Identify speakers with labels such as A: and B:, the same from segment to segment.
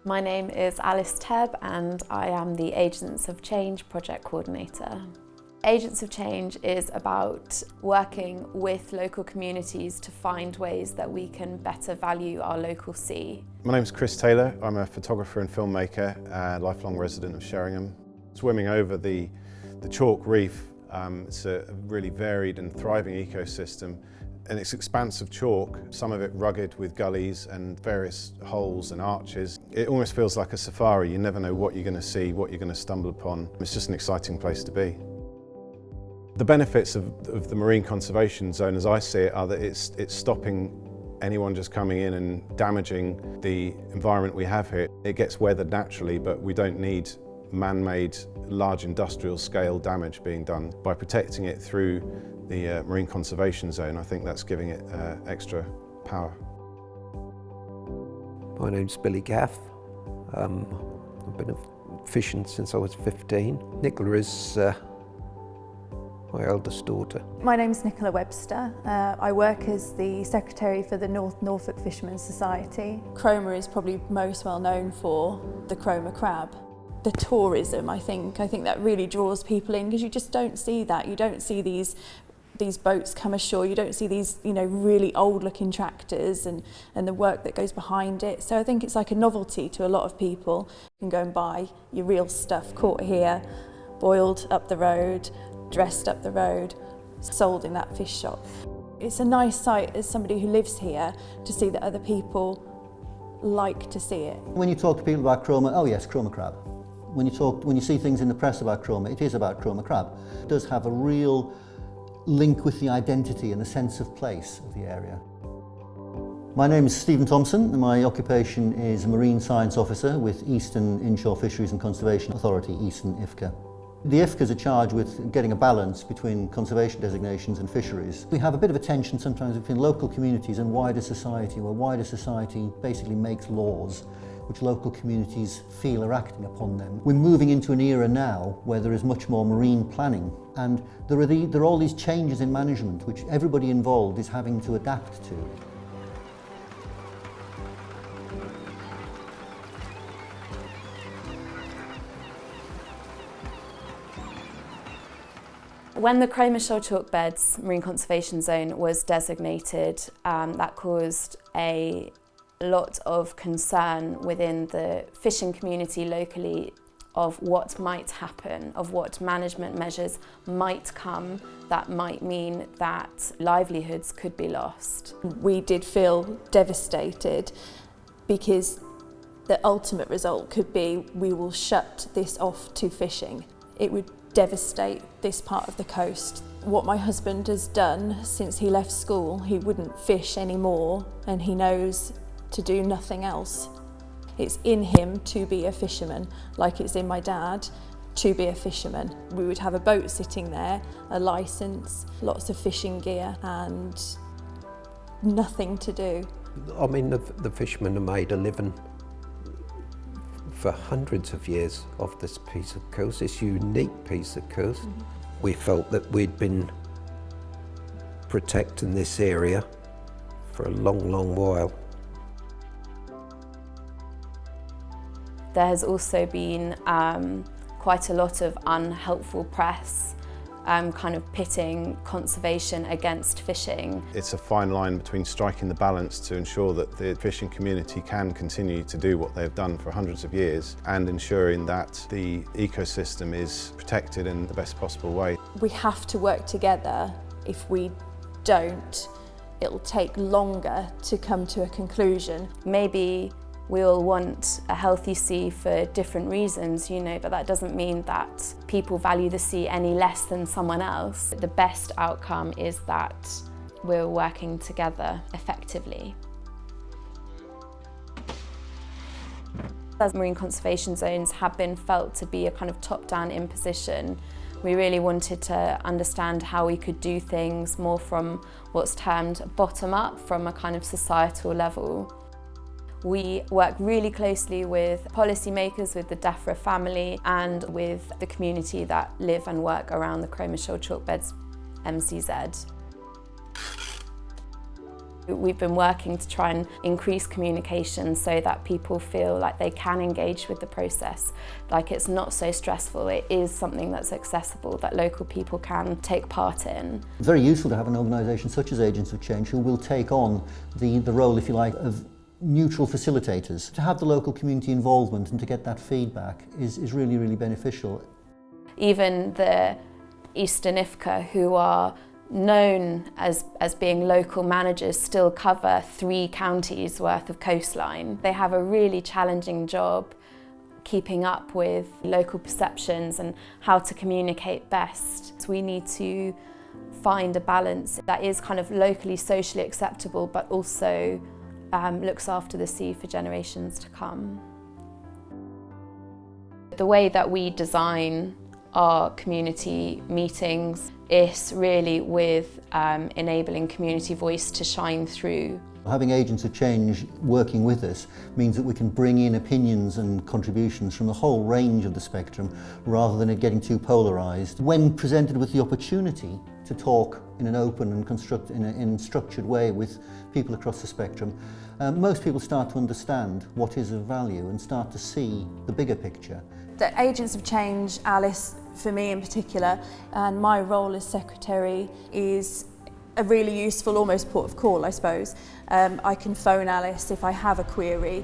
A: My name is Alice Tebb and I am the Agents of Change Project Coordinator. Agents of Change is about working with local communities to find ways that we can better value our local sea.
B: My name is Chris Taylor. I'm a photographer and filmmaker, a lifelong resident of Sheringham. Swimming over the Chalk Reef, it's a really varied and thriving ecosystem. And its expanse of chalk, some of it rugged with gullies and various holes and arches. It almost feels like a safari. You never know what you're going to see, what you're going to stumble upon. It's just an exciting place to be. The benefits of the Marine Conservation Zone, as I see it, are that it's stopping anyone just coming in and damaging the environment we have here. It gets weathered naturally, but we don't need man-made, large industrial scale damage being done. By protecting it through the Marine Conservation Zone, I think that's giving it extra power.
C: My name's Billy Gaff. I've been fishing since I was 15. Nicola is my eldest daughter.
D: My name's Nicola Webster. I work as the Secretary for the North Norfolk Fishermen's Society. Cromer is probably most well known for the Cromer crab. The tourism, I think that really draws people in, because you just don't see that. You don't see these boats come ashore, you don't see these, really old looking tractors and the work that goes behind it. So I think it's like a novelty to a lot of people. You can go and buy your real stuff caught here, boiled up the road, dressed up the road, sold in that fish shop. It's a nice sight as somebody who lives here to see that other people like to see it.
E: When you talk to people about Cromer, oh yes, Cromer crab. When you see things in the press about Cromer, it is about Cromer crab. It does have a real link with the identity and the sense of place of the area. My name is Stephen Thompson and my occupation is Marine Science Officer with Eastern Inshore Fisheries and Conservation Authority, Eastern IFCA. The IFCAs are charged with getting a balance between conservation designations and fisheries. We have a bit of a tension sometimes between local communities and wider society, where wider society basically makes laws which local communities feel are acting upon them. We're moving into an era now where there is much more marine planning, and there are all these changes in management which everybody involved is having to adapt to.
A: When the Cromer Shoal Chalk Beds Marine Conservation Zone was designated, that caused a lot of concern within the fishing community locally of what might happen, of what management measures might come that might mean that livelihoods could be lost.
D: We did feel devastated because the ultimate result could be we will shut this off to fishing. It would devastate this part of the coast. What my husband has done since he left school, he wouldn't fish anymore, and he knows to do nothing else. It's in him to be a fisherman, like it's in my dad to be a fisherman. We would have a boat sitting there, a licence, lots of fishing gear, and nothing to do.
C: I mean, the fishermen have made a living for hundreds of years off this piece of coast, this unique piece of coast. We felt that we'd been protecting this area for a long, long while.
A: There has also been quite a lot of unhelpful press kind of pitting conservation against fishing.
B: It's a fine line between striking the balance to ensure that the fishing community can continue to do what they've done for hundreds of years and ensuring that the ecosystem is protected in the best possible way.
D: We have to work together. If we don't, it'll take longer to come to a conclusion.
A: Maybe we all want a healthy sea for different reasons, but that doesn't mean that people value the sea any less than someone else. The best outcome is that we're working together effectively. As marine conservation zones have been felt to be a kind of top-down imposition, we really wanted to understand how we could do things more from what's termed bottom-up, from a kind of societal level. We work really closely with policymakers, with the DEFRA family and with the community that live and work around the Cromer Shoal Chalkbeds MCZ. We've been working to try and increase communication so that people feel like they can engage with the process, like it's not so stressful, it is something that's accessible, that local people can take part in.
E: It's very useful to have an organisation such as Agents of Change who will take on the role, if you like, of neutral facilitators. To have the local community involvement and to get that feedback is really, really beneficial.
A: Even the Eastern IFCA, who are known as being local managers, still cover 3 counties worth of coastline. They have a really challenging job keeping up with local perceptions and how to communicate best. So we need to find a balance that is kind of locally, socially acceptable, but also looks after the sea for generations to come. The way that we design our community meetings is really with enabling community voice to shine through.
E: Having Agents of Change working with us means that we can bring in opinions and contributions from the whole range of the spectrum rather than it getting too polarised. When presented with the opportunity to talk in an open and in a structured way with people across the spectrum, most people start to understand what is of value and start to see the bigger picture.
D: The Agents of Change, Alice, for me in particular, and my role as secretary is a really useful, almost port of call, I suppose. I can phone Alice if I have a query,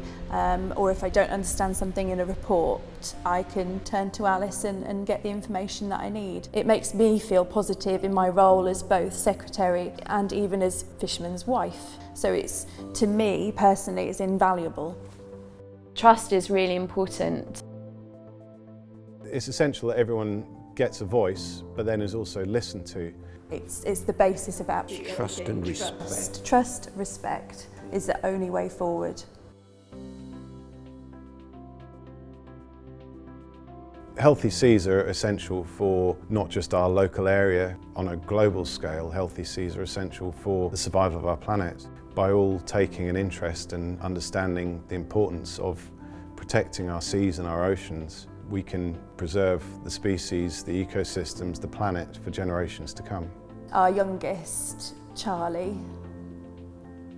D: or if I don't understand something in a report, I can turn to Alice and get the information that I need. It makes me feel positive in my role as both secretary and even as fisherman's wife. So it's, to me personally, it's invaluable.
A: Trust is really important.
B: It's essential that everyone gets a voice, but then is also listened to.
D: It's the basis of absolute
C: Trust and respect.
D: Trust, respect is the only way forward.
B: Healthy seas are essential for not just our local area. On a global scale, healthy seas are essential for the survival of our planet. By all taking an interest and understanding the importance of protecting our seas and our oceans, we can preserve the species, the ecosystems, the planet for generations to come.
D: Our youngest, Charlie,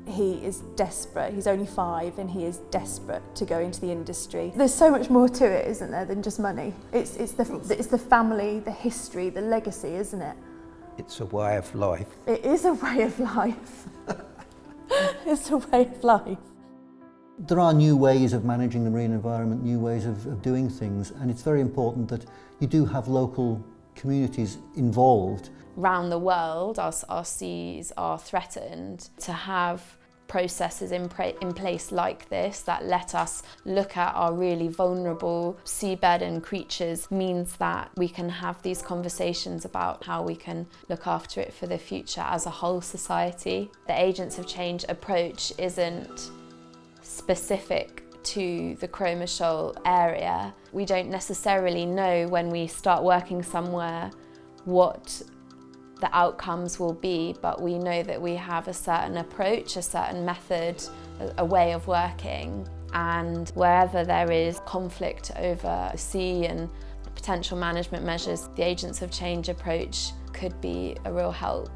D: he is desperate. He's only 5 and he is desperate to go into the industry. There's so much more to it, isn't there, than just money? It's the family, the history, the legacy, isn't it?
C: It's a way of life.
D: It is a way of life. It's a way of life.
E: There are new ways of managing the marine environment, new ways of doing things, and it's very important that you do have local communities involved.
A: Around the world, our seas are threatened. To have processes in place like this that let us look at our really vulnerable seabed and creatures means that we can have these conversations about how we can look after it for the future as a whole society. The Agents of Change approach isn't specific to the Cromer Shoal area. We don't necessarily know when we start working somewhere what the outcomes will be, but we know that we have a certain approach, a certain method, a way of working, and wherever there is conflict over the sea and potential management measures, the Agents of Change approach could be a real help.